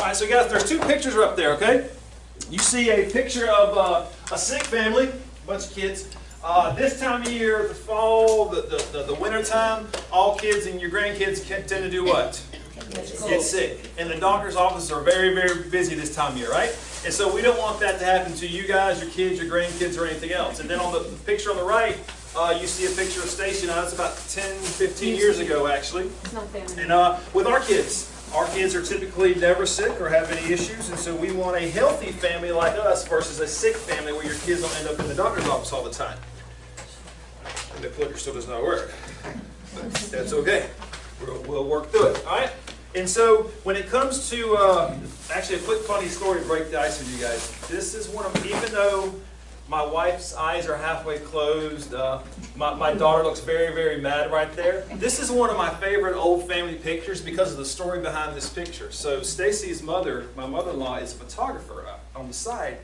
right, so guys, there's two pictures up there, okay? You see a picture of a sick family, a bunch of kids. This time of year, the fall, the winter time, all kids and your grandkids tend to do what? Get sick. And the doctor's offices are very, very busy this time of year, right? And so we don't want that to happen to you guys, your kids, your grandkids, or anything else. And then on the picture on the right, you see a picture of Stacy. Now, that's about 10, 15 years ago, actually. And with our kids are typically never sick or have any issues. And so we want a healthy family like us versus a sick family where your kids don't end up in the doctor's office all the time. And the clicker still does not work. But that's okay. We'll work through it, all right? And so when it comes to, actually a quick funny story to break the ice with you guys. This is one of, even though my wife's eyes are halfway closed, my daughter looks very, very mad right there. This is one of my favorite old family pictures because of the story behind this picture. So Stacy's mother, my mother-in-law, is a photographer on the side.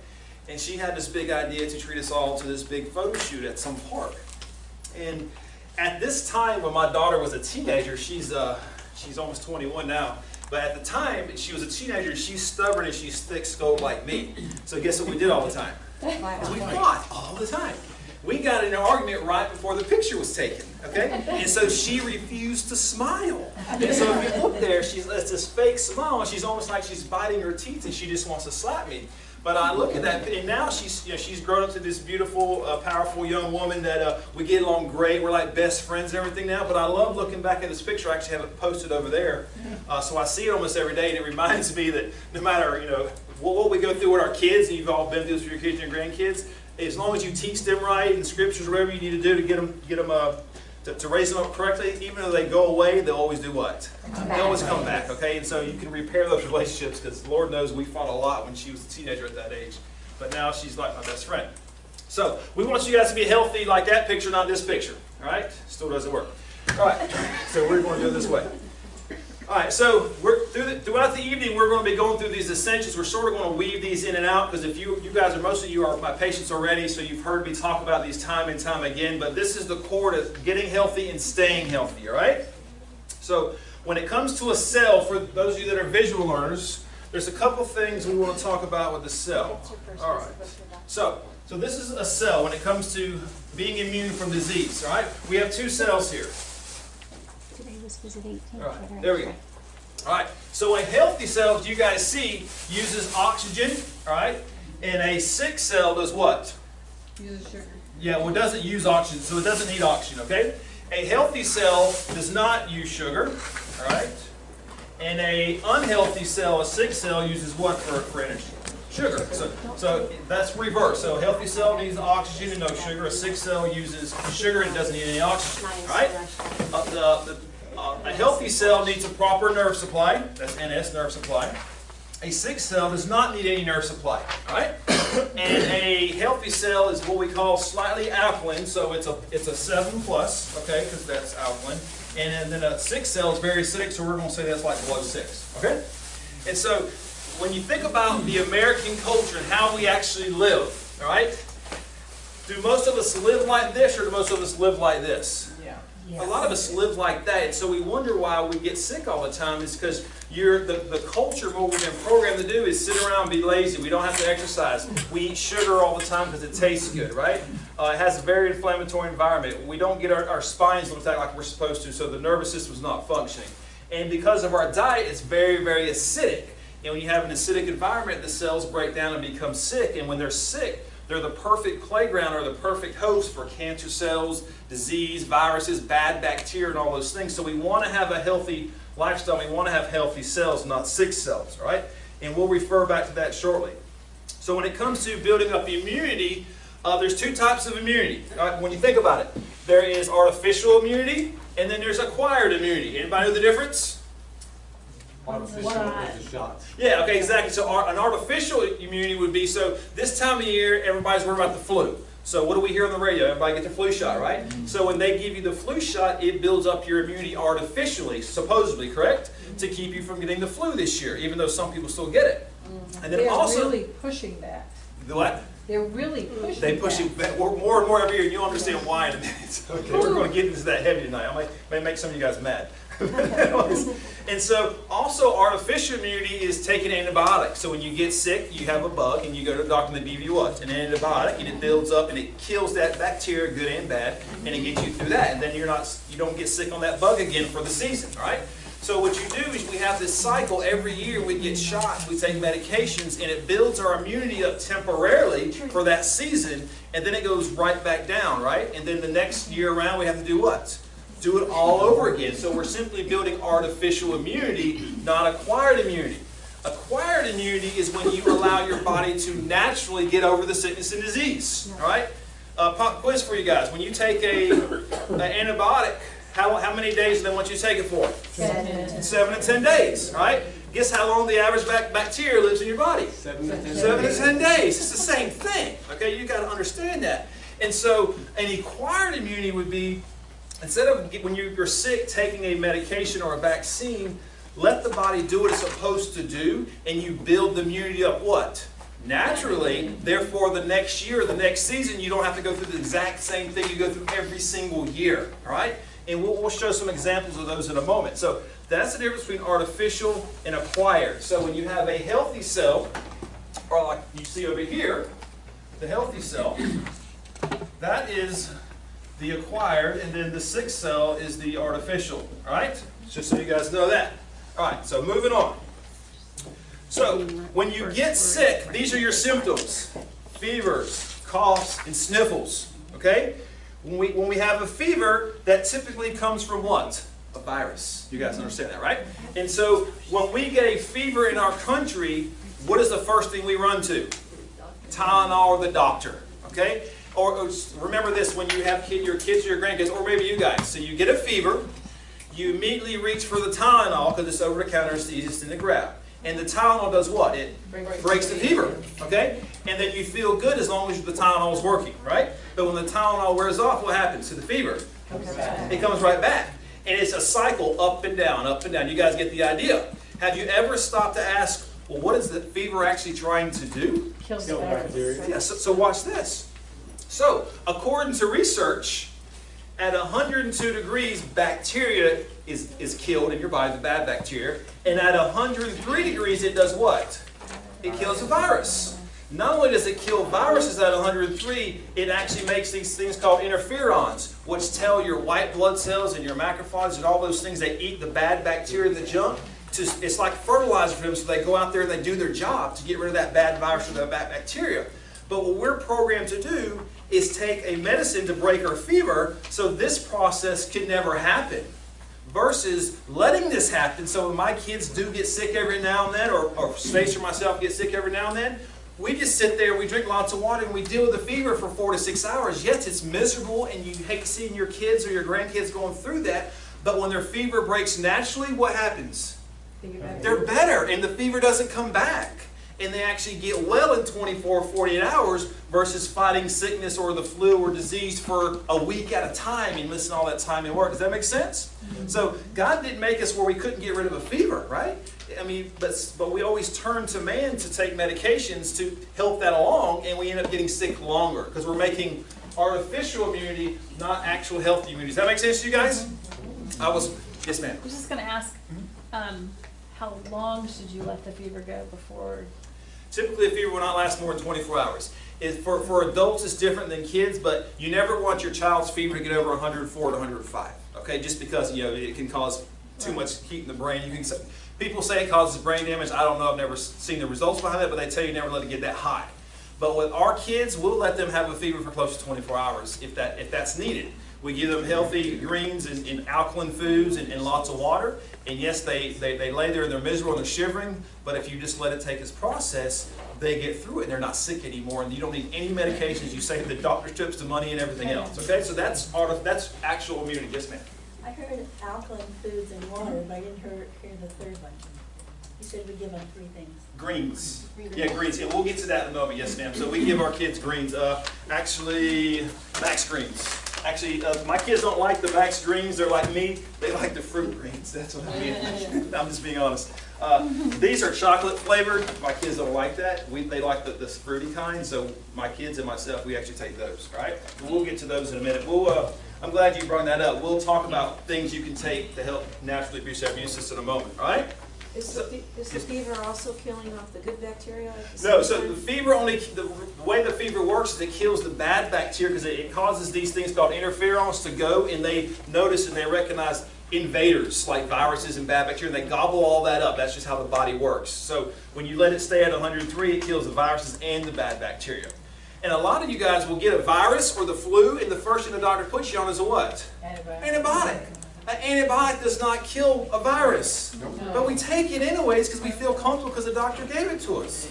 And she had this big idea to treat us all to this big photo shoot at some park. And at this time when my daughter was a teenager, she's almost 21 now, but at the time she was a teenager, she's stubborn and she's thick-skulled like me. So guess what we did all the time? We fought all the time. We got in an argument right before the picture was taken, okay? And so she refused to smile. And so if you look there, it's this fake smile, and she's almost like she's biting her teeth and she just wants to slap me. But I look at that, and now she's grown up to this beautiful, powerful young woman that we get along great. We're like best friends and everything now. But I love looking back at this picture. I actually have it posted over there, so I see it almost every day, and it reminds me that no matter what we go through with our kids, and you've all been through this with your kids and your grandkids, as long as you teach them right in scriptures, whatever you need to do to get them to raise them up correctly, even though they go away, they'll always do what? They always come back, okay? And so you can repair those relationships because Lord knows we fought a lot when she was a teenager at that age. But now she's like my best friend. So we want you guys to be healthy like that picture, not this picture, all right? Still doesn't work. All right, so we're going to do it this way. All right, so throughout the evening, we're going to be going through these essentials. We're sort of going to weave these in and out because if you guys are, most of you are my patients already, so you've heard me talk about these time and time again, but this is the core to getting healthy and staying healthy, all right? So when it comes to a cell, for those of you that are visual learners, there's a couple things we want to talk about with the cell. All right, so this is a cell when it comes to being immune from disease, all right? We have two cells here. All right, there we go. All right, so a healthy cell, as you guys see, uses oxygen, all right? And a sick cell does what? Uses sugar. Yeah, well, it doesn't use oxygen, so it doesn't need oxygen, okay? A healthy cell does not use sugar, all right? And a unhealthy cell, a sick cell, uses what for energy? Sugar. So that's reverse. So a healthy cell needs oxygen and no sugar. A sick cell uses sugar and doesn't need any oxygen, all right? A healthy cell needs a proper nerve supply. That's NS, nerve supply. A sick cell does not need any nerve supply. All right? And a healthy cell is what we call slightly alkaline. So it's a 7+, okay, because that's alkaline. And then a sick cell is very acidic, so we're going to say that's like below 6. Okay? And so when you think about the American culture and how we actually live, all right? Do most of us live like this, or do most of us live like this? A lot of us live like that, and so we wonder why we get sick all the time. Is because the culture, what we've been programmed to do is sit around and be lazy. We don't have to exercise. We eat sugar all the time because it tastes good, right? It has a very inflammatory environment. We don't get our spines looked at like we're supposed to, so the nervous system is not functioning. And because of our diet, it's very, very acidic. And when you have an acidic environment, the cells break down and become sick, and when they're sick, they're the perfect playground or the perfect host for cancer cells, disease, viruses, bad bacteria, and all those things. So we want to have a healthy lifestyle. We want to have healthy cells, not sick cells, all right? And we'll refer back to that shortly. So when it comes to building up immunity, there's two types of immunity. All right? When you think about it, there is artificial immunity, and then there's acquired immunity. Anybody know the difference? Artificial is a shot. Yeah, okay, exactly. So an artificial immunity would be, so this time of year, everybody's worried about the flu. So what do we hear on the radio? Everybody get their flu shot, right? So when they give you the flu shot, it builds up your immunity artificially, supposedly, correct? To keep you from getting the flu this year, even though some people still get it. And then They're also really pushing that. the what? They're really pushing They push that. it back more and more every year, and you'll understand why in a minute. Okay, we're going to get into that heavy tonight. I may make some of you guys mad. And so, also artificial immunity is taking antibiotics. So when you get sick, you have a bug, and you go to the doctor, and they give you what? An antibiotic, and it builds up, and it kills that bacteria, good and bad, and it gets you through that. And then you don't get sick on that bug again for the season, right? So what you do is we have this cycle every year. We get shots, we take medications, and it builds our immunity up temporarily for that season, and then it goes right back down, right? And then the next year around, we have to do what? Do it all over again. So we're simply building artificial immunity, not acquired immunity. Acquired immunity is when you allow your body to naturally get over the sickness and disease, all right? Pop quiz for you guys. When you take an antibiotic, how many days do they want you to take it for? 7 to 10 days, right? Guess how long the average bacteria lives in your body? 7 to 10 7 to 10 days. It's the same thing, okay? You got to understand that. And so an acquired immunity would be, instead of when you're sick taking a medication or a vaccine, let the body do what it's supposed to do, and you build the immunity up what? Naturally. Therefore, the next year, the next season, you don't have to go through the exact same thing you go through every single year, all right? And we'll show some examples of those in a moment. So that's the difference between artificial and acquired. So when you have a healthy cell, or like you see over here, the healthy cell, that is the acquired, and then the sick cell is the artificial. All right? Just so you guys know that. All right, so moving on. So when you get sick, these are your symptoms: fevers, coughs, and sniffles. Okay? When we have a fever, that typically comes from what? A virus. You guys understand that, right? And so when we get a fever in our country, what is the first thing we run to? Tylenol or the doctor. Okay? Or remember this when you have your kids or your grandkids, or maybe you guys. So you get a fever, you immediately reach for the Tylenol because it's over the counter, it's the easiest thing to grab. And the Tylenol does what? It breaks the fever, okay? And then you feel good as long as the Tylenol is working, right? But when the Tylenol wears off, what happens to the fever? It comes right back. And it's a cycle up and down, up and down. You guys get the idea. Have you ever stopped to ask, well, what is the fever actually trying to do? Kills Kill bacteria. Yeah, so watch this. So, according to research, at 102 degrees, bacteria is killed in your body, the bad bacteria. And at 103 degrees, it does what? It kills a virus. Not only does it kill viruses at 103, it actually makes these things called interferons, which tell your white blood cells and your macrophages and all those things that eat the bad bacteria, the junk. It's like fertilizer for them, so they go out there and they do their job to get rid of that bad virus or that bad bacteria. But what we're programmed to do is take a medicine to break our fever, so this process could never happen. Versus letting this happen, so when my kids do get sick every now and then, or Stacy or myself get sick every now and then, we just sit there, we drink lots of water, and we deal with the fever for 4 to 6 hours. Yes, it's miserable, and you hate seeing your kids or your grandkids going through that, but when their fever breaks naturally, what happens? They're better, and the fever doesn't come back. And they actually get well in 24 or 48 hours versus fighting sickness or the flu or disease for a week at a time and missing all that time in work. Does that make sense? So God didn't make us where we couldn't get rid of a fever, right? I mean, but we always turn to man to take medications to help that along, and we end up getting sick longer because we're making artificial immunity, not actual healthy immunity. Does that make sense to you guys? Yes, ma'am. I was just going to ask, how long should you let the fever go before? Typically, a fever will not last more than 24 hours. For adults, it's different than kids, but you never want your child's fever to get over 104 to 105. Okay, just because it can cause too much heat in the brain. People say it causes brain damage. I don't know. I've never seen the results behind that, but they tell you never let it get that high. But with our kids, we'll let them have a fever for close to 24 hours if that's needed. We give them healthy greens and alkaline foods and lots of water. And yes, they lay there and they're miserable and they're shivering. But if you just let it take its process, they get through it and they're not sick anymore. And you don't need any medications. You save the doctor's trips, the money, and everything else. Okay, so that's actual immunity. Yes, ma'am. I heard alkaline foods and water, but I didn't hear the third one. You said we give them 3 things. Greens. Yeah, greens. And we'll get to that in a moment. Yes, ma'am. So we give our kids greens. Actually, Max Greens. Actually, my kids don't like the Max Greens. They're like me. They like the fruit greens. That's what I mean. I'm just being honest. These are chocolate flavored. My kids don't like that. They like the fruity kind. So my kids and myself, we actually take those. Right? We'll get to those in a minute. I'm glad you brought that up. We'll talk about things you can take to help naturally boost your immune system in a moment. All right? Is the fever also killing off the good bacteria? At the No, same so time? the fever the way the fever works is it kills the bad bacteria because it causes these things called interferons to go, and they notice and they recognize invaders like viruses and bad bacteria, and they gobble all that up. That's just how the body works. So when you let it stay at 103, it kills the viruses and the bad bacteria. And a lot of you guys will get a virus or the flu, and the first thing the doctor puts you on is a what? Antibiotic. An antibiotic does not kill a virus. But we take it anyways because we feel comfortable because the doctor gave it to us.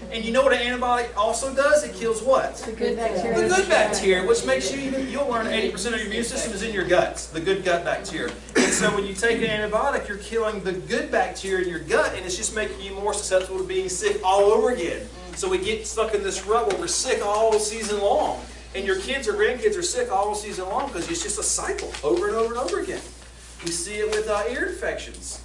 And you know what an antibiotic also does? It kills what? The good bacteria. The good bacteria, which makes you'll learn 80% of your immune system is in your guts, the good gut bacteria. And so when you take an antibiotic, you're killing the good bacteria in your gut, and it's just making you more susceptible to being sick all over again. So we get stuck in this rut where we're sick all season long. And your kids or grandkids are sick all season long because it's just a cycle over and over and over again. We see it with ear infections.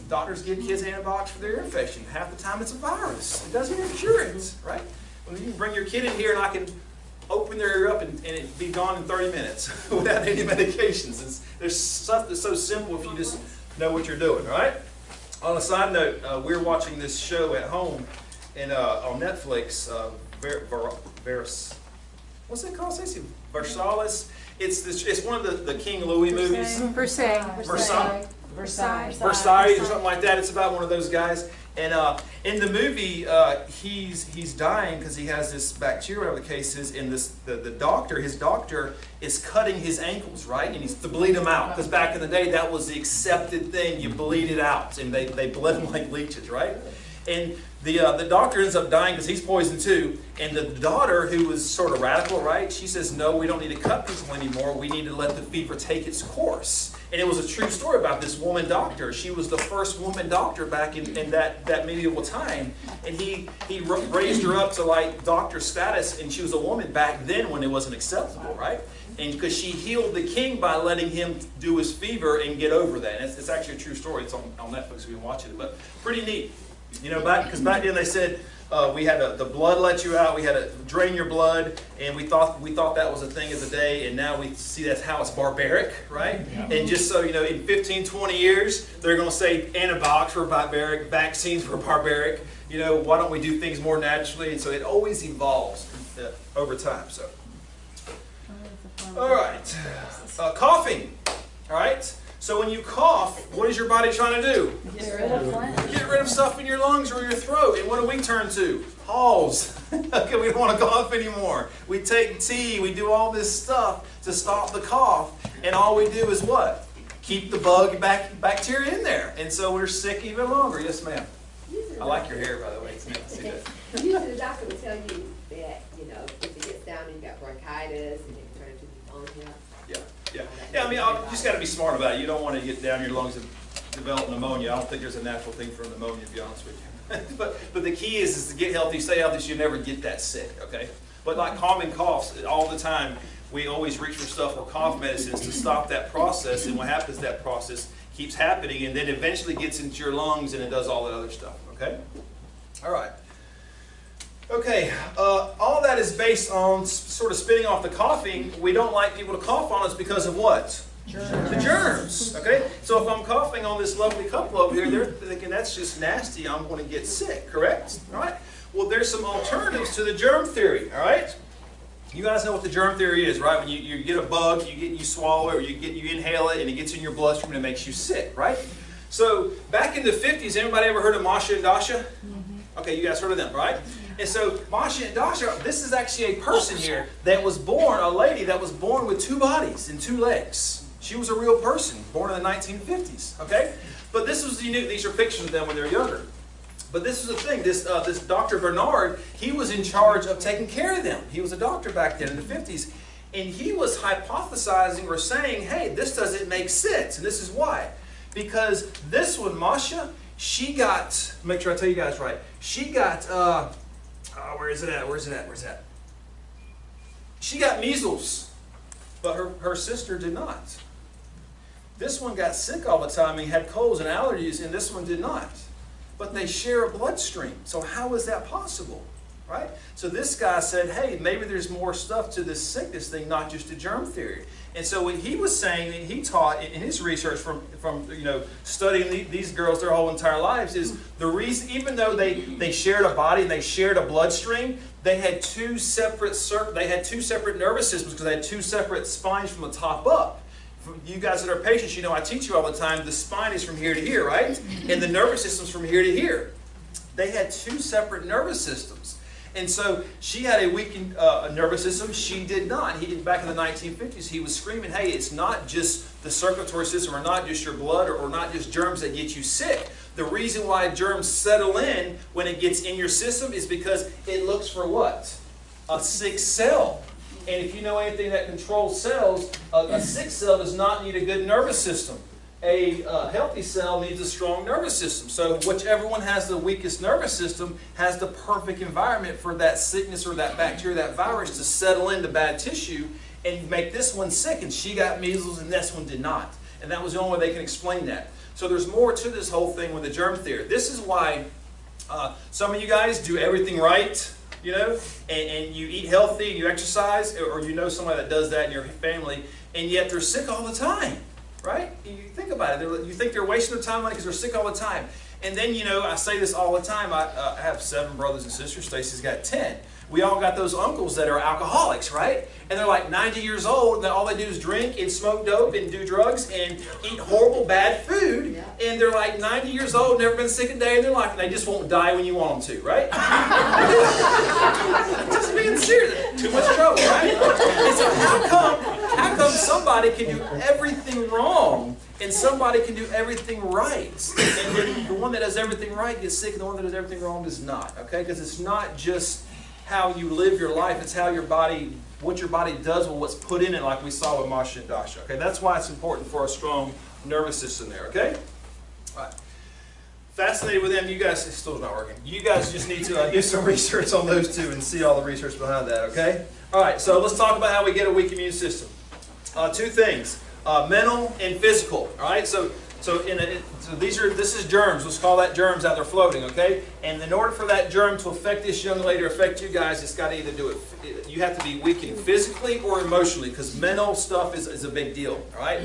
Doctors give kids antibiotics for their ear infection. Half the time it's a virus. It doesn't even cure it, right? Well, you can bring your kid in here and I can open their ear up and it'd be gone in 30 minutes without any medications. There's stuff that's so simple if you just know what you're doing, right? On a side note, we're watching this show at home and on Netflix, what's it called, Stacey? Versailles. It's one of the King Louis movies. Versailles. Versailles. Versailles or something like that. It's about one of those guys. And in the movie, he's dying because he has this bacteria, whatever the case is, and his doctor is cutting his ankles, right? And he's to bleed them out. Because back in the day, that was the accepted thing. You bleed it out. And they bled them like leeches, right? And the doctor ends up dying because he's poisoned too. And the daughter, who was sort of radical, right? She says, no, we don't need to cut people anymore. We need to let the fever take its course. And it was a true story about this woman doctor. She was the first woman doctor back in that medieval time. And he raised her up to like doctor status, and she was a woman back then when it wasn't acceptable, right? And because she healed the king by letting him do his fever and get over that. And it's actually a true story. It's on Netflix. We can watch it. But pretty neat. You know, because back then they said we had the blood let you out, we had to drain your blood, and we thought that was a thing of the day, and now we see that's how it's barbaric, right? Yeah. And just so you know, in 15, 20 years, they're going to say antibiotics were barbaric, vaccines were barbaric. You know, why don't we do things more naturally? And so it always evolves over time. So, all right, coughing. All right. So when you cough, what is your body trying to do? Get rid of phlegm. Get rid of stuff in your lungs or your throat. And what do we turn to? Halls. Okay, we don't want to cough anymore. We take tea. We do all this stuff to stop the cough. And all we do is what? Keep the bacteria in there. And so we're sick even longer. Yes, ma'am. I like your hair, by the way. It's nice to see that. Usually the doctor will tell you that, you know, if it gets down and you've got bronchitis and it can turn into pneumonia. Yeah, I mean, you just got to be smart about it. You don't want to get down your lungs and develop pneumonia. I don't think there's a natural thing for pneumonia, to be honest with you. but the key is to get healthy, stay healthy, so you never get that sick, okay? But like common coughs, all the time, we always reach for stuff or cough medicines to stop that process. And what happens is that process keeps happening and then eventually gets into your lungs and it does all that other stuff, okay? All right. Okay, all that is based on sort of spinning off the coughing. We don't like people to cough on us because of what? Germs. The germs. Okay, so if I'm coughing on this lovely couple over here, they're thinking that's just nasty. I'm going to get sick. Correct? All right. Well, there's some alternatives to the germ theory. All right. You guys know what the germ theory is, right? When you get a bug, you swallow it, or you inhale it, and it gets in your bloodstream and it makes you sick, right? So back in the 50s, anybody ever heard of Masha and Dasha? Mm-hmm. Okay, you guys heard of them, right? And so Masha and Dasha, this is actually a person here that was born, a lady that was born with 2 bodies and 2 legs. She was a real person, born in the 1950s, okay? But this was unique. These are pictures of them when they're younger. But this is the thing, this Dr. Bernard, he was in charge of taking care of them. He was a doctor back then in the 50s. And he was hypothesizing or saying, hey, this doesn't make sense. And this is why. Because this one, Masha, she got, make sure I tell you guys right, she got, where is it at? She got measles. but her sister did not. This one got sick all the time and had colds and allergies, and this one did not. But they share a bloodstream. So how is that possible? Right? So this guy said, hey, maybe there's more stuff to this sickness thing, not just a germ theory. And so what he was saying, and he taught in his research from studying these girls their whole entire lives, is the reason, even though they shared a body and they shared a bloodstream, they had two separate nervous systems because they had two separate spines from the top up. You guys that are patients, you know I teach you all the time, the spine is from here to here, right? And the nervous system's from here to here. They had two separate nervous systems. And so she had a weakened nervous system. She did not. Back in the 1950s, he was screaming, hey, it's not just the circulatory system or not just your blood or not just germs that get you sick. The reason why germs settle in when it gets in your system is because it looks for what? A sick cell. And if you know anything that controls cells, a sick cell does not need a good nervous system. A healthy cell needs a strong nervous system. So whichever one has the weakest nervous system has the perfect environment for that sickness or that bacteria, that virus to settle into bad tissue and make this one sick. And she got measles and this one did not. And that was the only way they can explain that. So there's more to this whole thing with the germ theory. This is why some of you guys do everything right, you know, and you eat healthy and you exercise, or you know somebody that does that in your family, and yet they're sick all the time. Right? You think about it. You think they're wasting their time because they're sick all the time. And then, you know, I say this all the time. I have 7 brothers and sisters. Stacy's got 10. We all got those uncles that are alcoholics, right? And they're like 90 years old, and all they do is drink and smoke dope and do drugs and eat horrible, bad food. Yeah. And they're like 90 years old, never been sick a day in their life, and they just won't die when you want them to, right? Just being serious. Too much trouble, right? And so how come somebody can do everything wrong and somebody can do everything right? And then the one that does everything right gets sick and the one that does everything wrong does not, okay? Because it's not just how you live your life, it's how your body, what your body does with what's put in it, like we saw with Masha and Dasha, okay? That's why it's important for a strong nervous system there, okay? All right. Fascinated with them, you guys, it's still not working. You guys just need to do some research on those two and see all the research behind that, okay? All right, so let's talk about how we get a weak immune system. 2 things, mental and physical, all right? So this is germs. Let's call that germs out there floating, okay? And in order for that germ to affect this young lady or affect you guys, it's got to either do it. You have to be weakened physically or emotionally, because mental stuff is a big deal, all right?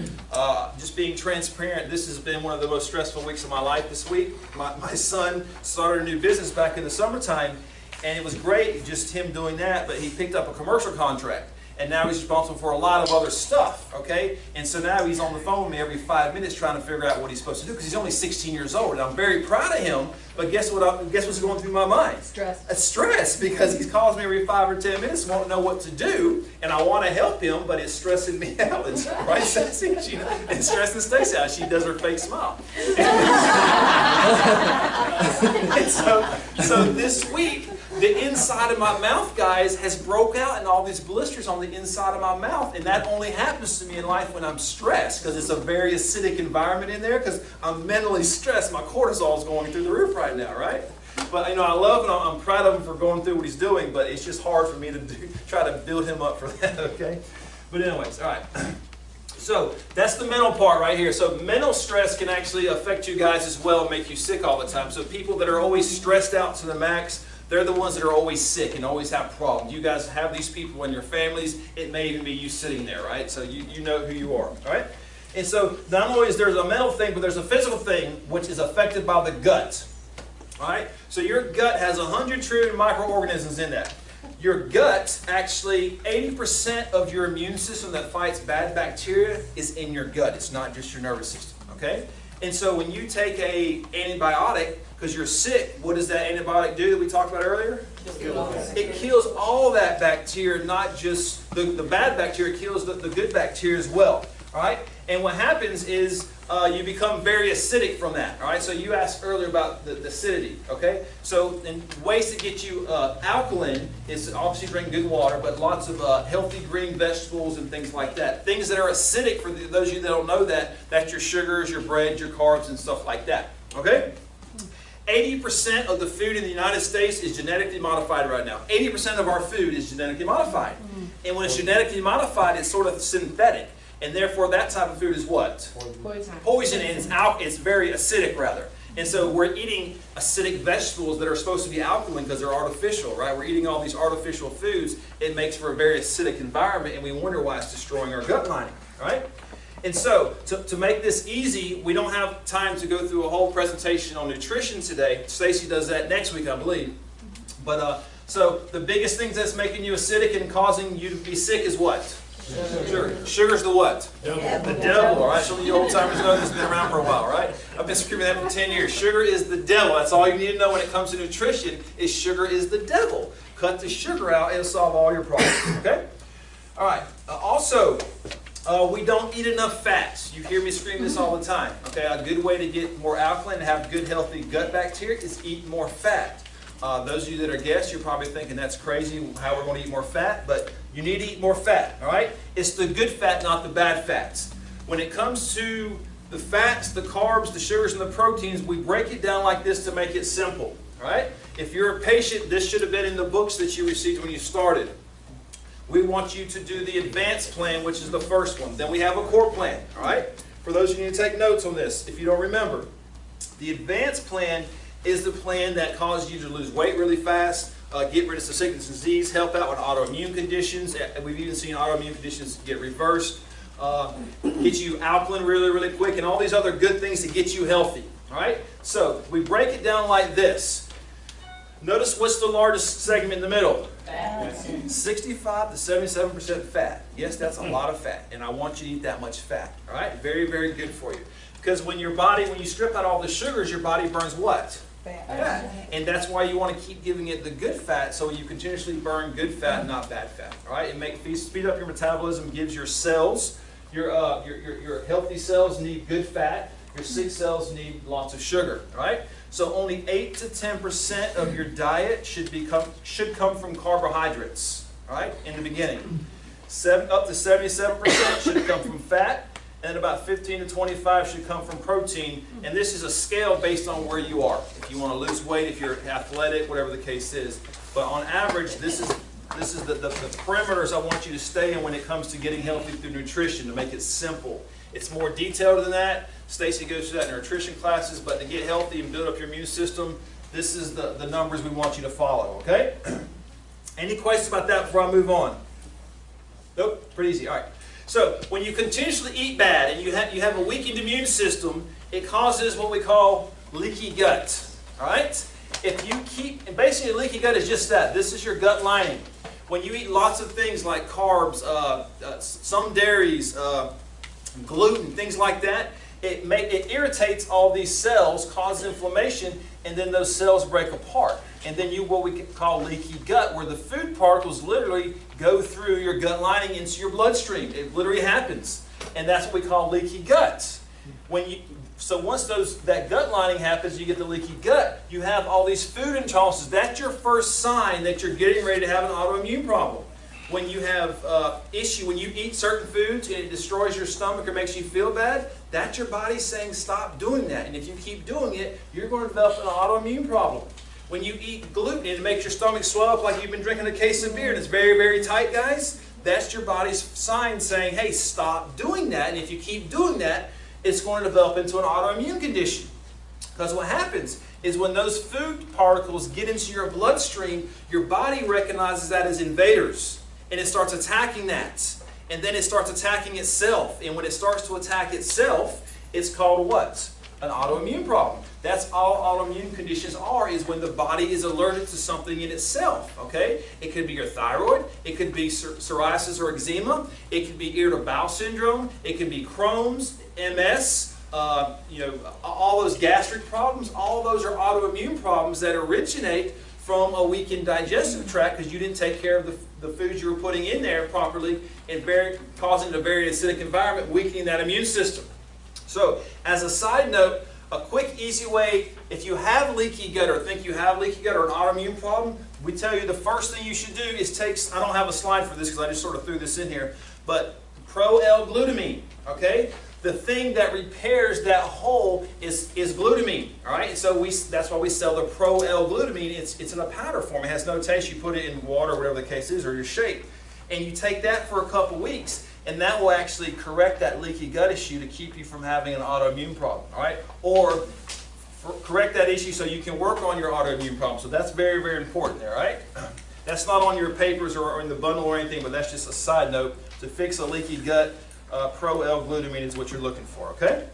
Just being transparent, this has been one of the most stressful weeks of my life this week. My son started a new business back in the summertime, and it was great, just him doing that, but he picked up a commercial contract. And now he's responsible for a lot of other stuff, okay? And so now he's on the phone with me every 5 minutes trying to figure out what he's supposed to do, because he's only 16 years old. And I'm very proud of him, but guess what's going through my mind? Stress. It's stress, because he calls me every 5 or 10 minutes and won't know what to do, and I want to help him, but it's stressing me out. It's, right, Stacey? It's stressing Stacey out. She does her fake smile. And so this week, the inside of my mouth, guys, has broke out and all these blisters on the inside of my mouth. And that only happens to me in life when I'm stressed, because it's a very acidic environment in there, because I'm mentally stressed. My cortisol is going through the roof right now, right? But, you know, I love and I'm proud of him for going through what he's doing, but it's just hard for me to try to build him up for that, okay? But anyways, all right. So that's the mental part right here. So mental stress can actually affect you guys as well and make you sick all the time. So people that are always stressed out to the max, they're the ones that are always sick and always have problems. You guys have these people in your families. It may even be you sitting there, right? So you know who you are, all right? And so not only is there a mental thing, but there's a physical thing which is affected by the gut, all right? So your gut has 100 trillion microorganisms in that. Your gut, actually, 80% of your immune system that fights bad bacteria is in your gut. It's not just your nervous system, okay? And so when you take an antibiotic, because you're sick, what does that antibiotic do that we talked about earlier? It kills all that bacteria, not just the bad bacteria. It kills the good bacteria as well. All right? And what happens is you become very acidic from that. All right? So you asked earlier about the acidity. Okay? So in ways to get you alkaline is obviously drink good water, but lots of healthy green vegetables and things like that. Things that are acidic, for those of you that don't know that, that's your sugars, your bread, your carbs, and stuff like that. Okay? 80% of the food in the United States is genetically modified right now. 80% of our food is genetically modified. And when it's genetically modified, it's sort of synthetic. And therefore, that type of food is what? Poison. Poison, and it's very acidic, rather. And so we're eating acidic vegetables that are supposed to be alkaline because they're artificial, right? We're eating all these artificial foods. It makes for a very acidic environment, and we wonder why it's destroying our gut lining, right? And so, to make this easy, we don't have time to go through a whole presentation on nutrition today. Stacy does that next week, I believe. But so the biggest things that's making you acidic and causing you to be sick is what? Sugar. Sugar's the what? The devil, all right? Some of you old timers know this has been around for a while, right? I've been screaming that for 10 years. Sugar is the devil. That's all you need to know when it comes to nutrition is sugar is the devil. Cut the sugar out, it'll solve all your problems, okay? All right. Also, we don't eat enough fats. You hear me scream this all the time. Okay, a good way to get more alkaline and have good, healthy gut bacteria is eat more fat. Those of you that are guests, you're probably thinking that's crazy how we're going to eat more fat, but you need to eat more fat, all right? It's the good fat, not the bad fats. When it comes to the fats, the carbs, the sugars, and the proteins, we break it down like this to make it simple, all right? If you're a patient, this should have been in the books that you received when you started. We want you to do the advanced plan, which is the first one. Then we have a core plan, all right? For those of you who need to take notes on this, if you don't remember, the advanced plan is the plan that causes you to lose weight really fast, get rid of some sickness and disease, help out with autoimmune conditions. We've even seen autoimmune conditions get reversed, get you alkaline really, really quick, and all these other good things to get you healthy, all right? So we break it down like this. Notice what's the largest segment in the middle? Fat. 65 to 77% fat. Yes, that's a lot of fat, and I want you to eat that much fat. All right, very, very good for you. Because when your body, when you strip out all the sugars, your body burns what? Fat. And that's why you want to keep giving it the good fat, so you continuously burn good fat, not bad fat. All right, it speed up your metabolism, gives your cells, your healthy cells need good fat. Your sick cells need lots of sugar. All right. So only 8 to 10% of your diet should come from carbohydrates, all right, in the beginning. Up to 77% should come from fat, and about 15 to 25 should come from protein. And this is a scale based on where you are. If you want to lose weight, if you're athletic, whatever the case is. But on average, this is the parameters I want you to stay in when it comes to getting healthy through nutrition, to make it simple. It's more detailed than that. Stacy goes through that in her nutrition classes, but to get healthy and build up your immune system, this is the numbers we want you to follow, okay? Any questions about that before I move on? Nope, pretty easy, all right. So when you continuously eat bad and you have a weakened immune system, it causes what we call leaky gut, all right? If you and basically leaky gut is just that. This is your gut lining. When you eat lots of things like carbs, some dairies, gluten, things like that, it irritates all these cells, causes inflammation, and then those cells break apart. And then what we call leaky gut, where the food particles literally go through your gut lining into your bloodstream. It literally happens. And that's what we call leaky gut. So once that gut lining happens, you get the leaky gut, you have all these food intolerances. That's your first sign that you're getting ready to have an autoimmune problem. When you have when you eat certain foods and it destroys your stomach or makes you feel bad, that's your body saying stop doing that. And if you keep doing it, you're going to develop an autoimmune problem. When you eat gluten and it makes your stomach swell up like you've been drinking a case of beer and it's very, very tight, guys, that's your body's sign saying, hey, stop doing that. And if you keep doing that, it's going to develop into an autoimmune condition. Because what happens is when those food particles get into your bloodstream, your body recognizes that as invaders. And it starts attacking that. And then it starts attacking itself. And when it starts to attack itself, it's called what? An autoimmune problem. That's all autoimmune conditions are, is when the body is allergic to something in itself. Okay? It could be your thyroid. It could be psoriasis or eczema. It could be irritable bowel syndrome. It could be Crohn's, MS, all those gastric problems. All those are autoimmune problems that originate from a weakened digestive tract because you didn't take care of the foods you were putting in there properly and causing a very acidic environment, weakening that immune system. So, as a side note, a quick, easy way, if you have leaky gut or think you have leaky gut or an autoimmune problem, we tell you the first thing you should do is I don't have a slide for this because I just sort of threw this in here, but Pro-L-glutamine, okay? the thing that repairs that hole is glutamine. All right, so that's why we sell the Pro-L-glutamine. It's in a powder form. It has no taste. You put it in water, whatever the case is, or your shake, and you take that for a couple weeks, and that will actually correct that leaky gut issue to keep you from having an autoimmune problem. All right, or correct that issue so you can work on your autoimmune problem. So that's very, very important there. All right, that's not on your papers or in the bundle or anything, but that's just a side note to fix a leaky gut. Pro-L-glutamine is what you're looking for, okay?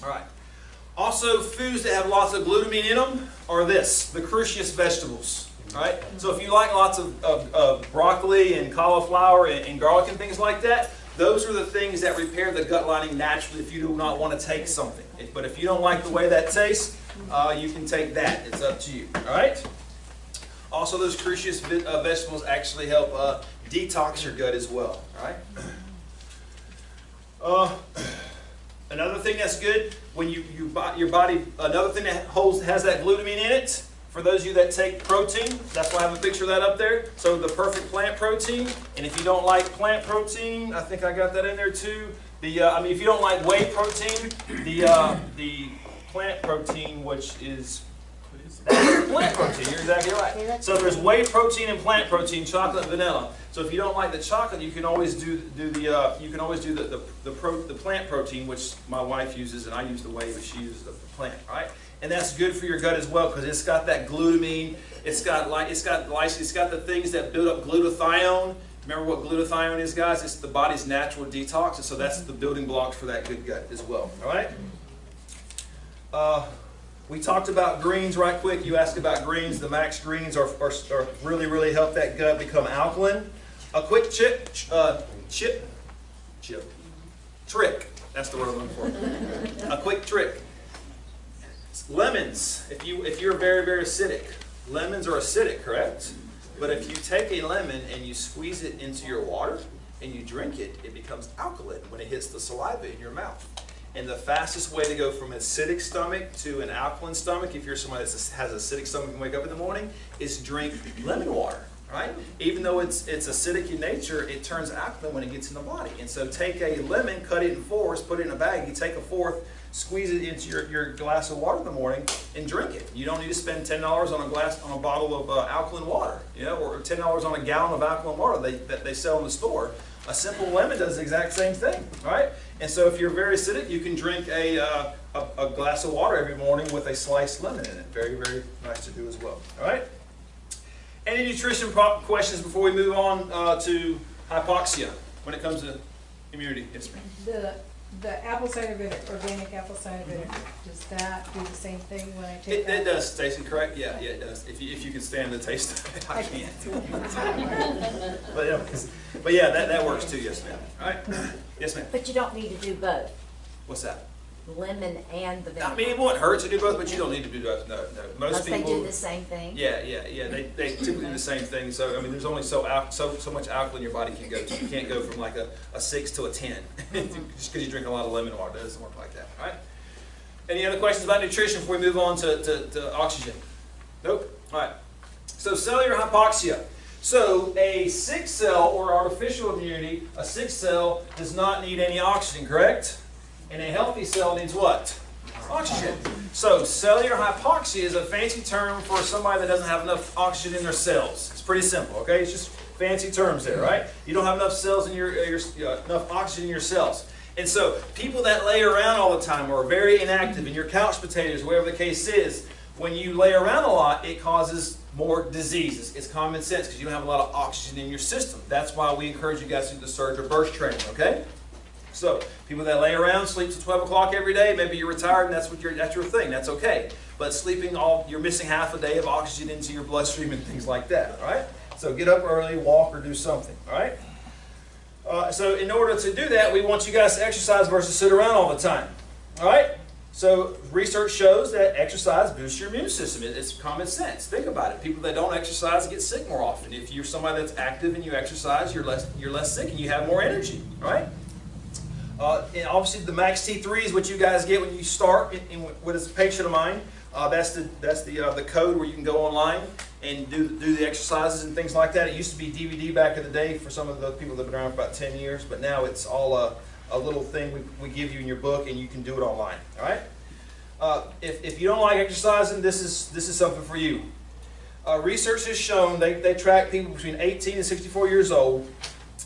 All right. Also, foods that have lots of glutamine in them are the crucious vegetables, all right? So if you like lots of broccoli and cauliflower and garlic and things like that, those are the things that repair the gut lining naturally if you do not want to take something. But if you don't like the way that tastes, you can take that. It's up to you, all right? Also, those crucious vegetables actually help detox your gut as well, all right? Another thing that's good when your body, another thing that has that glutamine in it, for those of you that take protein, that's why I have a picture of that up there. So the perfect plant protein, and if you don't like plant protein, I think I got that in there too. If you don't like whey protein, the plant protein, which is plant protein, you're exactly right. So there's whey protein and plant protein, chocolate and vanilla. So if you don't like the chocolate, you can always do the plant protein, which my wife uses, and I use the whey, but she uses the plant, right? And that's good for your gut as well because it's got that glutamine, it's got the things that build up glutathione. Remember what glutathione is, guys? It's the body's natural detox, and so that's the building blocks for that good gut as well. All right. We talked about greens right quick. You asked about greens. The max greens are really help that gut become alkaline. A quick trick. That's the word I'm looking for. A quick trick. Lemons. If you're very acidic, lemons are acidic, correct? But if you take a lemon and you squeeze it into your water and you drink it, it becomes alkaline when it hits the saliva in your mouth. And the fastest way to go from an acidic stomach to an alkaline stomach, if you're somebody that has an acidic stomach and wake up in the morning, is drink lemon water, right? Even though it's acidic in nature, it turns alkaline when it gets in the body. And so take a lemon, cut it in fours, put it in a bag, you take a fourth, squeeze it into your glass of water in the morning, and drink it. You don't need to spend $10 on a bottle of alkaline water, or $10 on a gallon of alkaline water that they sell in the store. A simple lemon does the exact same thing, right? And so if you're very acidic, you can drink a glass of water every morning with a sliced lemon in it. Very nice to do as well, all right? Any nutrition questions before we move on to hypoxia when it comes to immunity? Yes, ma'am. The apple cider vinegar, organic apple cider vinegar, does that do the same thing when I take It that? does, Stacy, correct? Yeah, it does. If you can stand the taste of it, I can't. But yeah, that works too, yes ma'am. All right? Yes ma'am. But you don't need to do both, What's that? lemon and the I mean, vinegar. it won't hurt to do both, but you don't need to do both. No. Most Because they people. do the same thing. Yeah. They typically do the same thing. So I mean, there's only so much alkaline your body can go to. You can't go from like a 6 to a 10 just because you drink a lot of lemon water. It doesn't work like that. All right. Any other questions about nutrition before we move on to oxygen? Nope. All right. So cellular hypoxia. So a sick cell or artificial immunity, a sick cell does not need any oxygen, correct? And a healthy cell needs what? Oxygen. So cellular hypoxia is a fancy term for somebody that doesn't have enough oxygen in their cells. It's pretty simple, okay? It's just fancy terms there, right? You don't have enough cells in enough oxygen in your cells. And so people that lay around all the time or are very inactive, and your couch potatoes, whatever the case is, when you lay around a lot, it causes more diseases. It's common sense because you don't have a lot of oxygen in your system. That's why we encourage you guys to do the surge or burst training, okay? So, people that lay around, sleep till 12 o'clock every day, maybe you're retired and that's your thing, that's okay. But you're missing half a day of oxygen into your bloodstream and things like that, all right? So get up early, walk, or do something, all right? So in order to do that, we want you guys to exercise versus sit around all the time, all right? So research shows that exercise boosts your immune system. It's common sense. Think about it. People that don't exercise get sick more often. If you're somebody that's active and you exercise, you're less sick and you have more energy, all right? And obviously, the Max T3 is what you guys get when you start in what is a patient of mine. That's the code where you can go online and do the exercises and things like that. It used to be DVD back in the day for some of the people that have been around for about 10 years, but now it's all a little thing we give you in your book, and you can do it online. All right. If you don't like exercising, this is something for you. Research has shown they track people between 18 and 64 years old,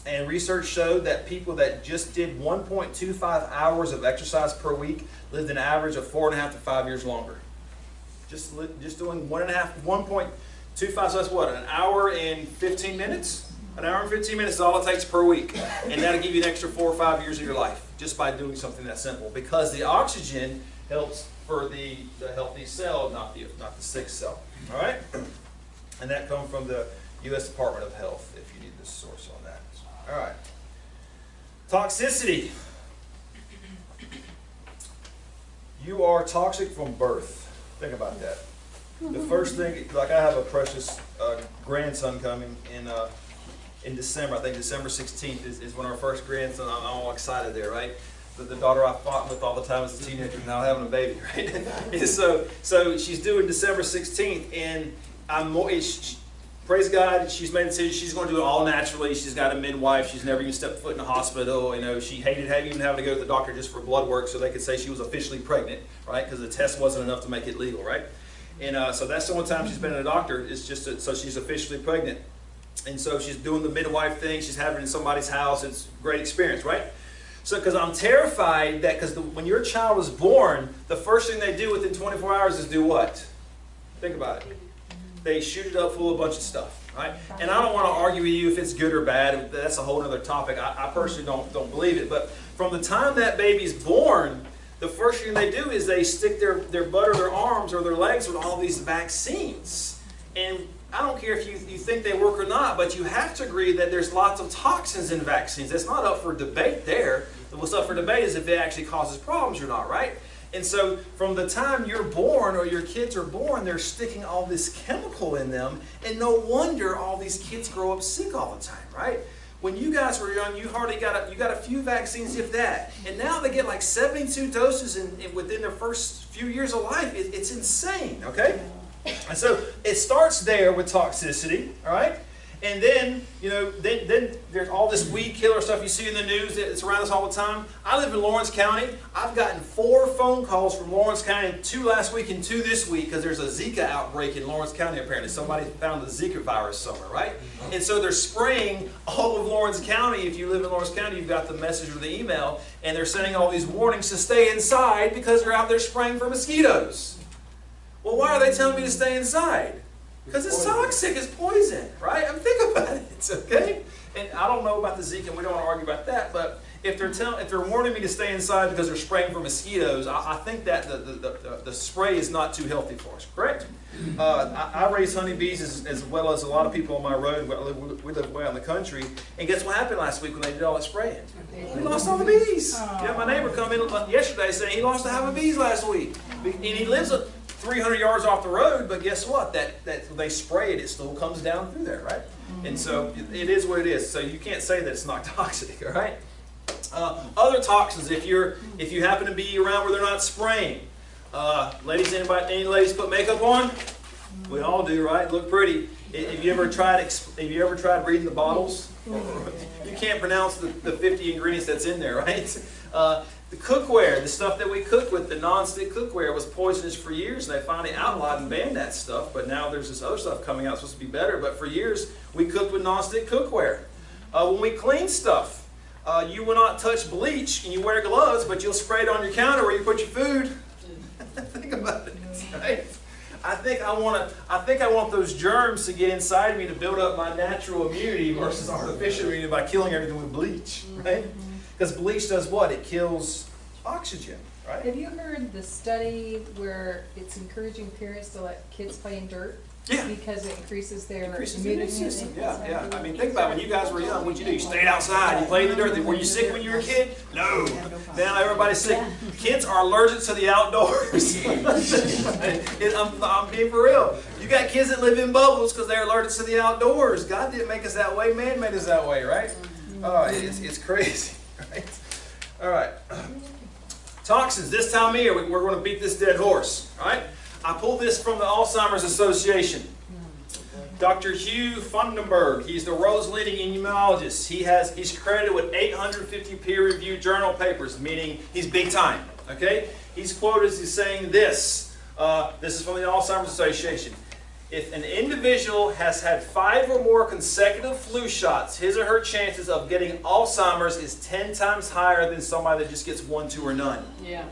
and research showed that people that just did 1.25 hours of exercise per week lived an average of 4.5 to 5 years longer. Just doing 1.25, so that's what, an hour and 15 minutes? An hour and 15 minutes is all it takes per week. And that'll give you an extra 4 or 5 years of your life just by doing something that simple. Because the oxygen helps for the healthy cell, not the sick cell. All right? And that comes from the U.S. Department of Health, if you need the source on that. All right. Toxicity. You are toxic from birth. Think about that. The first thing, like I have a precious grandson coming in December. I think December 16th is when our first grandson. I'm all excited there, right? The daughter I fought with all the time as a teenager, now having a baby, right? And so she's due December 16th, and praise God, she's made a decision. She's going to do it all naturally. She's got a midwife. She's never even stepped foot in a hospital. You know, she hated even having to go to the doctor just for blood work so they could say she was officially pregnant, right? Because the test wasn't enough to make it legal, right? And so that's the only time she's been at a doctor. It's just so she's officially pregnant. And so she's doing the midwife thing. She's having it in somebody's house. It's a great experience, right? So, because I'm terrified that, when your child is born, the first thing they do within 24 hours is do what? Think about it. They shoot it up full of a bunch of stuff, right? And I don't want to argue with you if it's good or bad. That's a whole other topic. I personally don't believe it. But from the time that baby's born, the first thing they do is they stick their butt or their arms or their legs with all these vaccines. And I don't care if you think they work or not, but you have to agree that there's lots of toxins in vaccines. That's not up for debate there. What's up for debate is if it actually causes problems or not, right? And so from the time you're born or your kids are born, they're sticking all this chemical in them, and no wonder all these kids grow up sick all the time, right? When you guys were young, you got a few vaccines, if that, and now they get like 72 doses within their first few years of life. It's insane, okay? And so it starts there with toxicity, all right? And then, then there's all this weed killer stuff you see in the news that's around us all the time. I live in Lawrence County. I've gotten 4 phone calls from Lawrence County, 2 last week and 2 this week, because there's a Zika outbreak in Lawrence County apparently. Somebody found the Zika virus somewhere, right? And so they're spraying all of Lawrence County. If you live in Lawrence County, you've got the message or the email, and they're sending all these warnings to stay inside because they're out there spraying for mosquitoes. Well, why are they telling me to stay inside? Because it's toxic, it's poison, right? I mean, think about it, okay? And I don't know about the Zika, and we don't want to argue about that, but if they're warning me to stay inside because they're spraying for mosquitoes, I think that the spray is not too healthy for us, correct? I raise honeybees as well as a lot of people on my road. We live way out in the country, and guess what happened last week when they did all that spraying? We lost all the bees. Yeah, my neighbor come in yesterday saying he lost 1/2 bees last week, and he lives 300 yards off the road, but guess what? That they spray it still comes down through there, right? And so it is what it is. So you can't say that it's not toxic, all right? Other toxins, if you happen to be around where they're not spraying. Ladies, any ladies put makeup on? We all do, right? Look pretty. Have you ever tried reading the bottles? You can't pronounce the 50 ingredients that's in there, right? The cookware, the stuff that we cook with, the non-stick cookware, was poisonous for years. And they finally outlawed and banned that stuff. But now there's this other stuff coming out supposed to be better. But for years, we cooked with non-stick cookware. When we clean stuff, you will not touch bleach and you wear gloves, but you'll spray it on your counter where you put your food. Think about it, right? I think I want those germs to get inside me to build up my natural immunity versus artificial immunity by killing everything with bleach, right? Because bleach does what? It kills oxygen, right? Have you heard the study where it's encouraging parents to let kids play in dirt? Yeah. Because it increases their Increases the immune immunity. system. Yeah. I mean, think about it. When you guys were young, what'd you do? You stayed outside. You played in the dirt. Were you sick when you were a kid? No. Now everybody's sick. Kids are allergic to the outdoors. I'm being for real. You got kids that live in bubbles because they're allergic to the outdoors. God didn't make us that way. Man made us that way, right? Oh, it's crazy, right? All right. Toxins. This time of year, we're going to beat this dead horse, all right? I pulled this from the Alzheimer's Association. Dr. Hugh Fundenberg, he's the world's leading immunologist. He's credited with 850 peer-reviewed journal papers, meaning he's big time. Okay? He's quoted as saying this. This is from the Alzheimer's Association. If an individual has had 5 or more consecutive flu shots, his or her chances of getting Alzheimer's is 10 times higher than somebody that just gets 1, 2, or none. Yeah.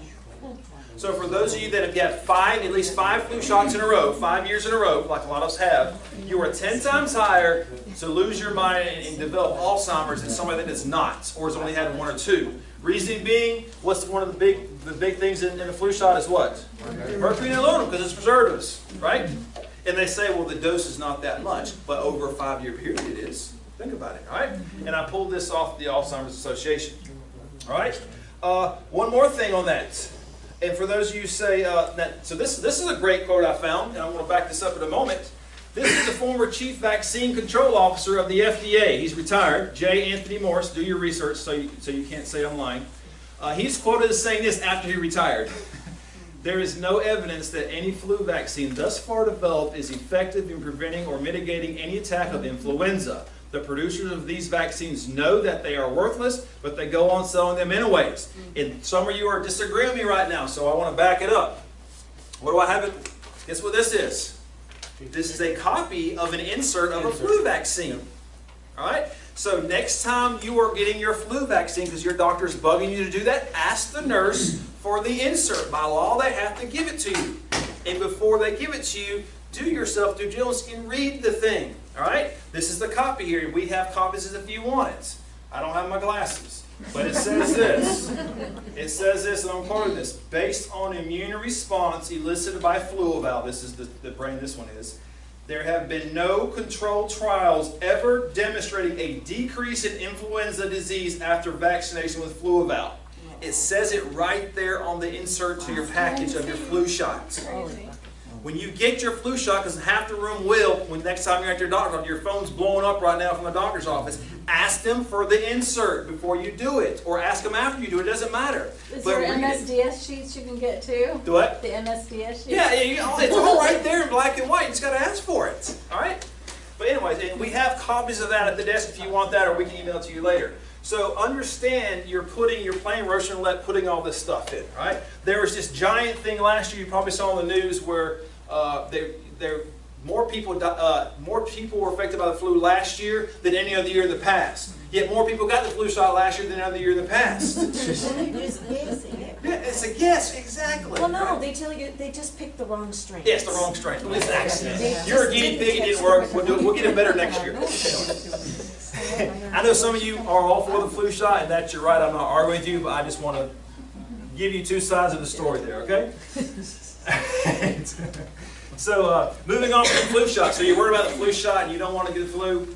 So for those of you that have had at least 5 flu shots in a row, 5 years in a row, like a lot of us have, you are 10 times higher to lose your mind and develop Alzheimer's than somebody that does not, or has only had 1 or 2. Reason being, what's one of the big things in a flu shot is what? Mercury and aluminum, because it's preservatives, right? And they say, well, the dose is not that much, but over a 5-year period it is. Think about it, all right? And I pulled this off the Alzheimer's Association. All right? One more thing on that. And for those of you who say, so this is a great quote I found, and I'm going to back this up in a moment. This is the former Chief Vaccine Control Officer of the FDA. He's retired, J. Anthony Morris. Do your research so you can't say I'm lying. He's quoted as saying this after he retired. There is no evidence that any flu vaccine thus far developed is effective in preventing or mitigating any attack of influenza. The producers of these vaccines know that they are worthless, but they go on selling them anyways. And some of you are disagreeing with me right now, so I want to back it up. What do I have? Guess what this is? This is a copy of an insert of a flu vaccine. All right? So next time you are getting your flu vaccine, because your doctor is bugging you to do that, ask the nurse for the insert. By law, they have to give it to you. And before they give it to you, do yourself due diligence and read the thing. All right? This is the copy here. We have copies if you want it. I don't have my glasses. But it says this. It says this, and I'm quoting this. Based on immune response elicited by Fluval, this is the brand this one is, there have been no controlled trials ever demonstrating a decrease in influenza disease after vaccination with Fluval. It says it right there on the insert to your package of your flu shot. When you get your flu shot, because half the room will, when next time you're at your doctor, your phone's blowing up right now from the doctor's office, ask them for the insert before you do it. Or ask them after you do it. It doesn't matter. Is But there read it. MSDS sheets you can get too? Do what? The MSDS sheets? Yeah, it's all right there in black and white. You just got to ask for it. All right? But anyways, and we have copies of that at the desk if you want that, or we can email it to you later. So understand you're playing Russian roulette putting all this stuff in, right? There was this giant thing last year you probably saw in the news where more people were affected by the flu last year than any other year in the past. Yet more people got the flu shot last year than any other year in the past. Yeah, it's a guess, exactly. Well, no, right? they tell you, they just picked the wrong strain. Yeah, it's the wrong strain. It's an accident. They You're a just guinea didn't pig, it didn't catch work. the- We'll get it better next year. I know some of you are all for the flu shot, and that's your right. I'm not arguing with you, but I just want to give you two sides of the story there, okay? So moving on from the flu shot. So you're worried about the flu shot and you don't want to get the flu,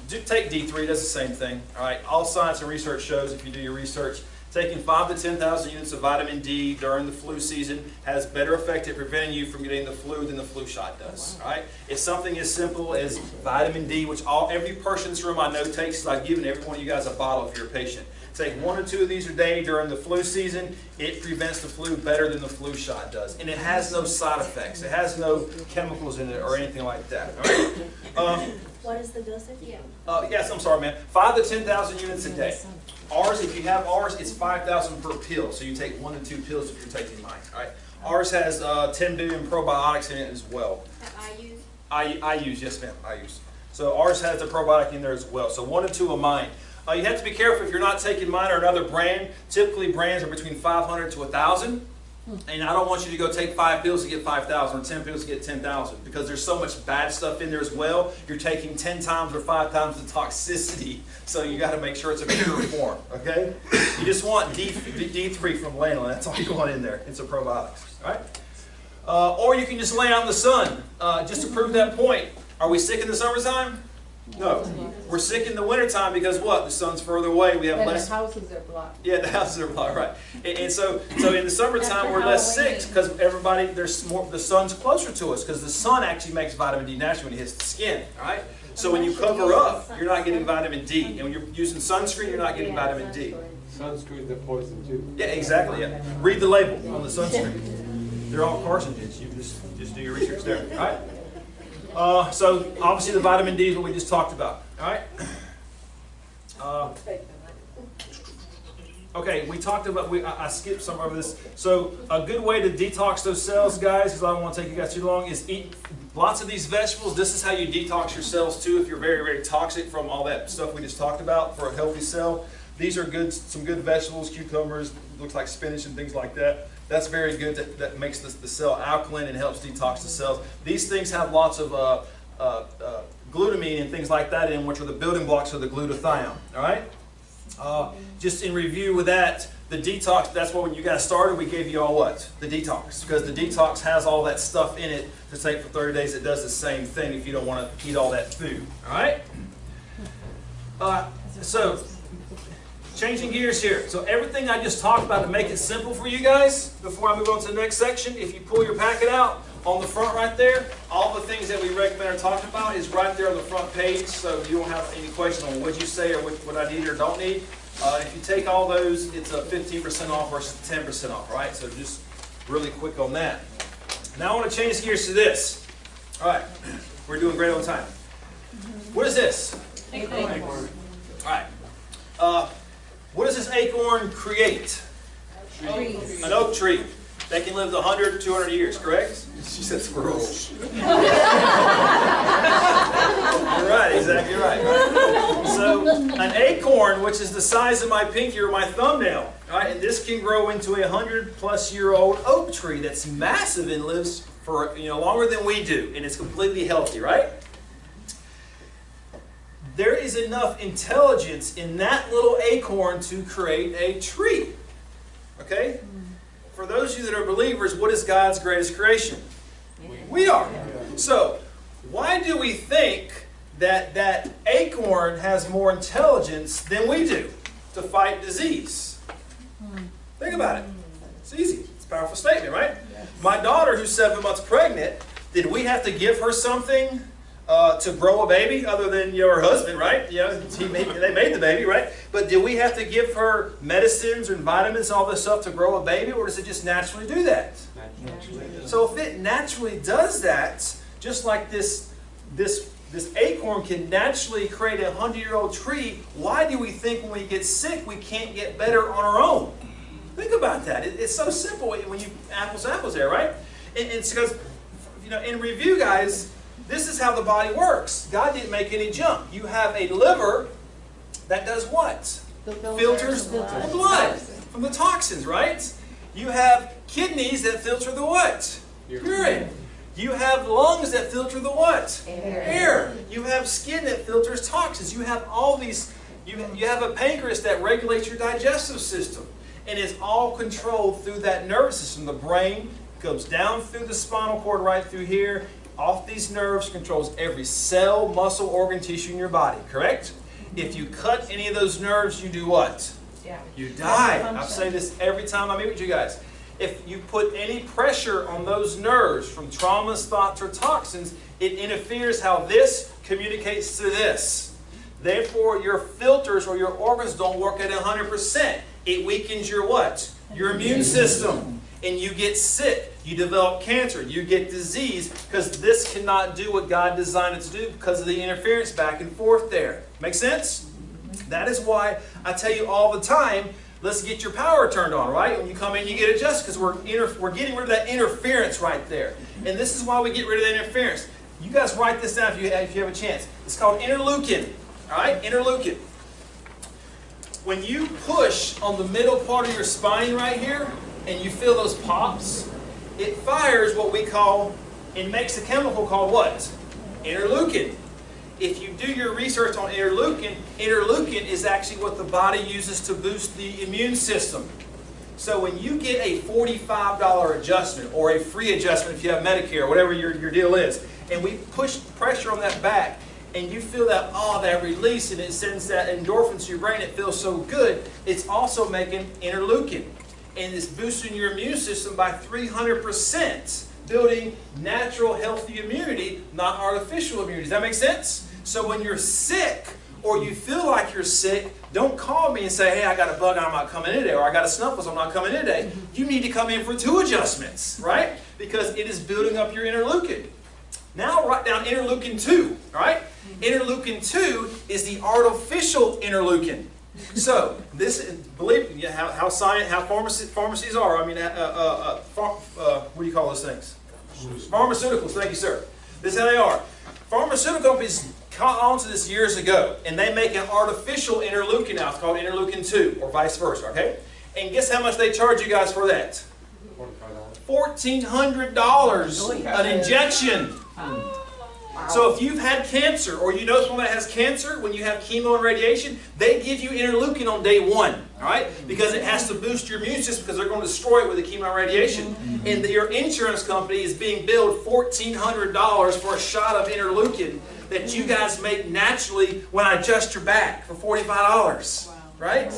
do take D3. It does the same thing. All right. All science and research shows, if you do your research, taking 5,000 to 10,000 units of vitamin D during the flu season has better effect at preventing you from getting the flu than the flu shot does. All right. It's something as simple as vitamin D, which every person in this room I know takes. So I've given every one of you guys a bottle if you're a patient. Take 1 or 2 of these a day during the flu season. It prevents the flu better than the flu shot does. And it has no side effects. It has no chemicals in it or anything like that. All right? What is the dosage? Yes, I'm sorry, man. 5,000 to 10,000 units a day. Ours, if you have ours, it's 5,000 per pill. So you take 1 to 2 pills if you're taking mine. All right? Ours has 10 billion probiotics in it as well. I use, yes ma'am, I use. So ours has a probiotic in there as well. So 1 to 2 of mine. You have to be careful if you're not taking mine or another brand. Typically brands are between 500 to 1,000. And I don't want you to go take 5 pills to get 5,000 or 10 pills to get 10,000 because there's so much bad stuff in there as well. You're taking 10 times or 5 times the toxicity. So you got to make sure it's a pure form, okay? You just want D3 from lanolin. That's all you want in there. It's a probiotics, all right? Or you can just lay out in the sun. Just to prove that point, are we sick in the summertime? No. We're sick in the wintertime because what? The sun's further away. We have And less. the houses are blocked. Yeah, the houses are blocked, right. And so in the summertime we're less sick because there's more. The sun's closer to us because the sun actually makes vitamin D naturally when it hits the skin. All right. So when you cover up, you're not getting vitamin D, and when you're using sunscreen, you're not getting vitamin D. Sunscreen's the poison too. Yeah, exactly. Yeah. Read the label on the sunscreen. They're all carcinogens. You just do your research there. All right. So obviously the vitamin D is what we just talked about. All right. Okay, we talked about, I skipped some of this. So a good way to detox those cells, guys, because I don't want to take you guys too long, is eat lots of these vegetables. This is how you detox your cells too if you're very, very toxic from all that stuff we just talked about for a healthy cell. These are good, some good vegetables, cucumbers, looks like spinach and things like that. That's very good. That makes the cell alkaline and helps detox the cells. These things have lots of glutamine and things like that in, which are the building blocks of the glutathione. All right. Just in review with that, the detox, that's what when you guys started, we gave you all what? The detox. Because the detox has all that stuff in it to take for 30 days. It does the same thing if you don't want to eat all that food. All right? So, changing gears here. So everything I just talked about to make it simple for you guys, before I move on to the next section, if you pull your packet out, on the front right there, all the things that we recommend or talked about is right there on the front page, so you don't have any question on what you say or what I need or don't need. If you take all those, it's a 15% off versus 10% off, right? So just really quick on that. Now I want to change gears to this. All right, we're doing great on time. What is this? Acorn. All right. What does this acorn create? Trees. An oak tree. They can live 100, 200 years, correct? She said squirrels. You're right, exactly right. So an acorn, which is the size of my pinky or my thumbnail, right? And this can grow into a 100-plus-year-old oak tree that's massive and lives for longer than we do, and it's completely healthy, right? There is enough intelligence in that little acorn to create a tree. Okay? For those of you that are believers, what is God's greatest creation? We are. So, why do we think that that acorn has more intelligence than we do to fight disease? Think about it. It's easy. It's a powerful statement, right? My daughter, who's 7 months pregnant, did we have to give her something to grow a baby other than your husband, right? They made the baby, right? But did we have to give her medicines and vitamins and all this stuff to grow a baby, or does it just naturally do that? Naturally. So if it naturally does that, just like this acorn can naturally create a 100-year-old tree, why do we think when we get sick we can't get better on our own? Think about that. It's so simple when you apples to apples there, right? And it's because, in review, guys, this is how the body works. God didn't make any junk. You have a liver that does what? Filters the blood from the toxins, right? You have kidneys that filter the what? Urine. You have lungs that filter the what? Air. You have skin that filters toxins. You have all these, you have a pancreas that regulates your digestive system. And it's all controlled through that nervous system. The brain goes down through the spinal cord right through here. Off these nerves controls every cell, muscle, organ, tissue in your body, correct? If you cut any of those nerves, you do what? Yeah. You die. I say this every time I meet with you guys. If you put any pressure on those nerves from traumas, thoughts, or toxins, it interferes how this communicates to this. Therefore, your filters or your organs don't work at 100%. It weakens your what? Your immune system. And you get sick, you develop cancer, you get disease, because this cannot do what God designed it to do because of the interference back and forth there. Make sense? That is why I tell you all the time, let's get your power turned on, right? When you come in, you get adjusted, because we're getting rid of that interference right there. And this is why we get rid of that interference. You guys write this down if you have a chance. It's called interleukin. All right? Interleukin. When you push on the middle part of your spine right here, and you feel those pops, it fires what we call, it makes a chemical called what? Interleukin. If you do your research on interleukin, interleukin is actually what the body uses to boost the immune system. So when you get a $45 adjustment, or a free adjustment if you have Medicare, or whatever your deal is, and we push pressure on that back, and you feel that, that release, and it sends that endorphins to your brain, it feels so good, it's also making interleukin. And it's boosting your immune system by 300%, building natural, healthy immunity, not artificial immunity. Does that make sense? So when you're sick, or you feel like you're sick, don't call me and say, hey, I got a bug, I'm not coming in today, or I got a snuffles, I'm not coming in today. You need to come in for 2 adjustments, right? Because it is building up your interleukin. Now write down interleukin-2, all right? Interleukin-2 is the artificial interleukin. So, this, believe me, how pharmacies are, I mean, what do you call those things? Pharmaceuticals, thank you, sir. This is how they are. Pharmaceutical companies caught on to this years ago, and they make an artificial interleukin now. It's called interleukin-2, or vice versa, okay? And guess how much they charge you guys for that? $1,400 an injection. So if you've had cancer, or you know someone that has cancer, when you have chemo and radiation, they give you interleukin on day 1, all right? Because it has to boost your immune system because they're going to destroy it with the chemo and radiation. And your insurance company is being billed $1,400 for a shot of interleukin that you guys make naturally when I adjust your back for $45, right?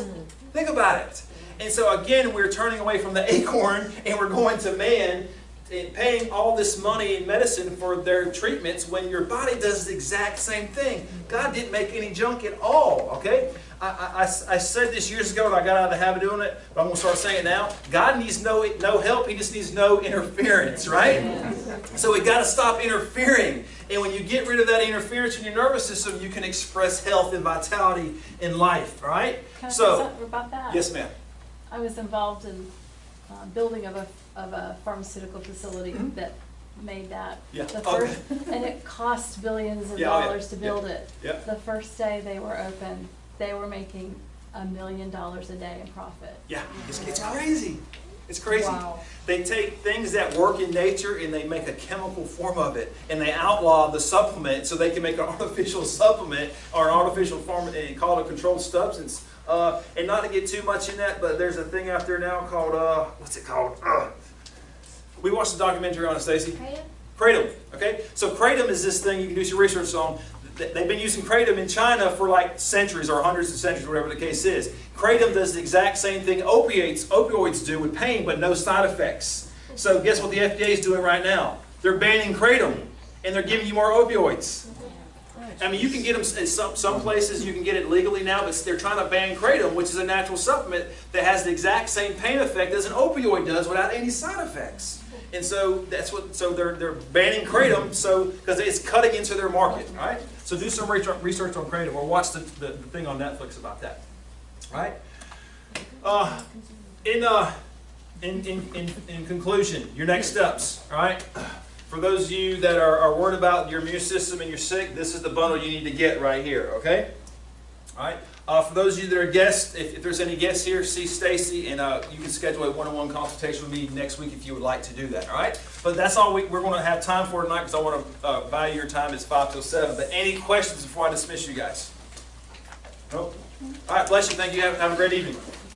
Think about it. And so again, we're turning away from the acorn and we're going to man and paying all this money in medicine for their treatments when your body does the exact same thing. God didn't make any junk at all, okay? I said this years ago and I got out of the habit of doing it, but I'm going to start saying it now. God needs no help, He just needs no interference, right? So we got to stop interfering. And when you get rid of that interference in your nervous system, you can express health and vitality in life, all right? Can I say So, something about that? yes ma'am. I was involved in building of a pharmaceutical facility that made that. Yeah, The okay. first, and it cost billions of Yeah, oh, yeah, dollars to build it. Yeah. The first day they were open, they were making $1 million a day in profit. Yeah, it's crazy. It's crazy. Wow. They take things that work in nature and they make a chemical form of it, and they outlaw the supplement so they can make an artificial supplement or an artificial form and call it a controlled substance. And not to get too much in that, but there's a thing out there now called what's it called? We watched a documentary on it, Stacy. Kratom. Okay, so kratom is this thing you can do some research on. They've been using kratom in China for like centuries or hundreds of centuries, whatever the case is. Kratom does the exact same thing opioids do with pain, but no side effects. So guess what the FDA is doing right now? They're banning kratom, and they're giving you more opioids. I mean, you can get them, some places you can get it legally now, but they're trying to ban kratom, which is a natural supplement that has the exact same pain effect as an opioid does without any side effects. And so they're banning kratom because it's cutting into their market, right? So do some research on kratom or watch the thing on Netflix about that, right? In conclusion, your next steps, all right? For those of you that are worried about your immune system and you're sick, this is the bundle you need to get right here, okay? All right. For those of you that are guests, if there's any guests here, see Stacy, and you can schedule a one-on-one consultation with me next week if you would like to do that, all right? But that's all we're going to have time for tonight because I want to value your time. It's 5 till 7. But any questions before I dismiss you guys? Nope. All right, bless you. Thank you. Have a great evening.